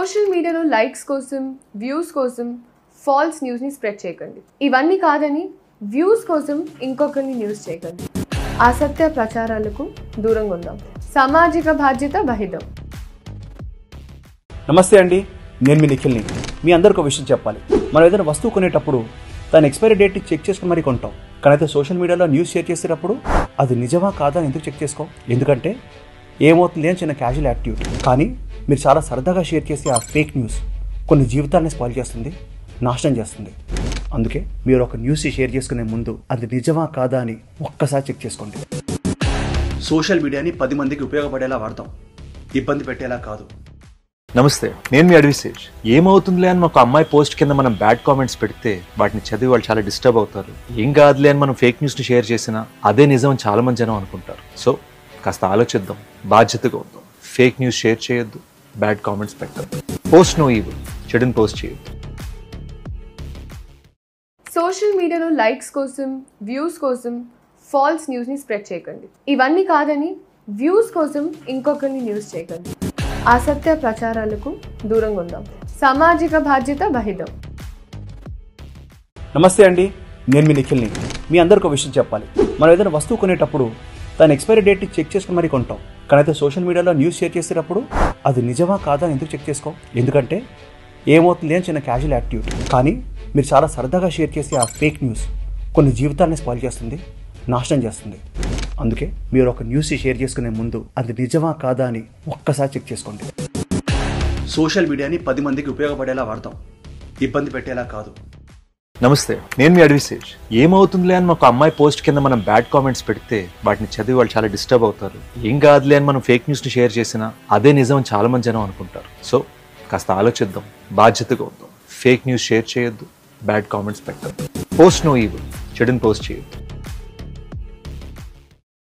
Social మీడియాలో likes కోసం, views కోసం ఫాల్స్ న్యూస్ని స్ప్రెడ్ చేయకండి. ఇవన్నీ కాదని వ్యూస్ కోసం ఇంకొకరిని న్యూస్ చేయకండి. అసత్య ప్రచారాలకు దూరంగా ఉందాం. సామాజిక బాధ్యత వహిద్దాం. నమస్తే అండి, నేను మీ నిఖిల్ని. మీ అందరికీ ఒక విషయం చెప్పాలి. మనం ఏదైనా వస్తువు కొనేటప్పుడు దాని ఎక్స్పైరీ డేట్ని చెక్ చేసుకుని మరీ కొంటాం. కానీ అయితే సోషల్ మీడియాలో న్యూస్ షేర్ చేసేటప్పుడు అది నిజమా కాదా అని ఎందుకు చెక్ చేసుకో? ఎందుకంటే ఏమవుతుంది అని చిన్న క్యాజువల్ యాక్టివిటీ, కానీ మీరు చాలా సరదాగా షేర్ చేసే ఆ ఫేక్ న్యూస్ కొన్ని జీవితాన్ని స్పాయిల్ చేస్తుంది, నాశనం చేస్తుంది. అందుకే మీరు ఒక న్యూస్ షేర్ చేసుకునే ముందు అది నిజమా కాదా అని ఒక్కసారి చెక్ చేసుకోండి. సోషల్ మీడియాని 10 మందికి ఉపయోగపడేలా వాడతాం, ఇబ్బంది పెట్టేలా కాదు. నమస్తే, నేను మీ అడ్విసేజ్. ఏమవుతుందిలే అని ఒక అమ్మాయి పోస్ట్ కింద మనం బ్యాడ్ కామెంట్స్ పెడితే వాటిని చదివి వాళ్ళు చాలా డిస్టర్బ్ అవుతారు. ఏం కాదులే అని మనం ఫేక్ న్యూస్ని షేర్ చేసినా అదే నిజం అని చాలా మంది జనం అనుకుంటారు. సో కాస్త ఆలోచిద్దాం, బాధ్యతగా ఉందాం. ఫేక్ న్యూస్ షేర్ చేయొద్దు, బ్యాడ్ కామెంట్స్ పెట్టద్దు. పోస్ట్ నో ఈవిల్, చెడుని పోస్ట్ చేయొద్దు. సోషల్ మీడియాలో లైక్స్ కోసం, వ్యూస్ కోసం ఫాల్స్ న్యూస్ని స్ప్రెడ్ చేయకండి. ఇవన్నీ కాదని వ్యూస్ కోసం ఇంకొకరిని న్యూస్ చేయకండి. అసత్య ప్రచారాలకు దూరంగా ఉందాం. సామాజిక బాధ్యత వహిద్దాం. నమస్తే అండి, నేను మీ నిఖిల్ని. మీ అందరికీ ఒక విషయం చెప్పాలి. మనం ఏదైనా వస్తువు కొనేటప్పుడు దాని ఎక్స్పైరీ డేట్ని చెక్ చేసుకుని మరీ కొంటాం. కానీ అయితే సోషల్ మీడియాలో న్యూస్ షేర్ చేసేటప్పుడు అది నిజమా కాదా అని ఎందుకు చెక్ చేసుకో? ఎందుకంటే ఏమవుతుంది అని చిన్న క్యాజువల్ యాక్టివిటీ, కానీ మీరు చాలా సరదాగా షేర్ చేసే ఆ ఫేక్ న్యూస్ కొన్ని జీవితాన్ని స్పాయిల్ చేస్తుంది, నాశనం చేస్తుంది. అందుకే మీరు ఒక న్యూస్ షేర్ చేసుకునే ముందు అది నిజమా కాదా అని ఒక్కసారి చెక్ చేసుకోండి. సోషల్ మీడియాని 10 మందికి ఉపయోగపడేలా వాడతాం, ఇబ్బంది పెట్టేలా కాదు. నమస్తే, నేను మీ అడ్విసేజ్. ఏమవుతుందిలే అని ఒక అమ్మాయి పోస్ట్ కింద మనం బ్యాడ్ కామెంట్స్ పెడితే వాటిని చదివి వాళ్ళు చాలా డిస్టర్బ్ అవుతారు. ఏం కాదులే అని మనం ఫేక్ న్యూస్ని షేర్ చేసినా అదే నిజం అని చాలా మంది జనం అనుకుంటారు. సో కాస్త ఆలోచిద్దాం, బాధ్యతగా ఉందాం. ఫేక్ న్యూస్ షేర్ చేయొద్దు, బ్యాడ్ కామెంట్స్ పెట్టద్దు. పోస్ట్ నో ఈవిల్, చెడుని పోస్ట్ చేయొద్దు.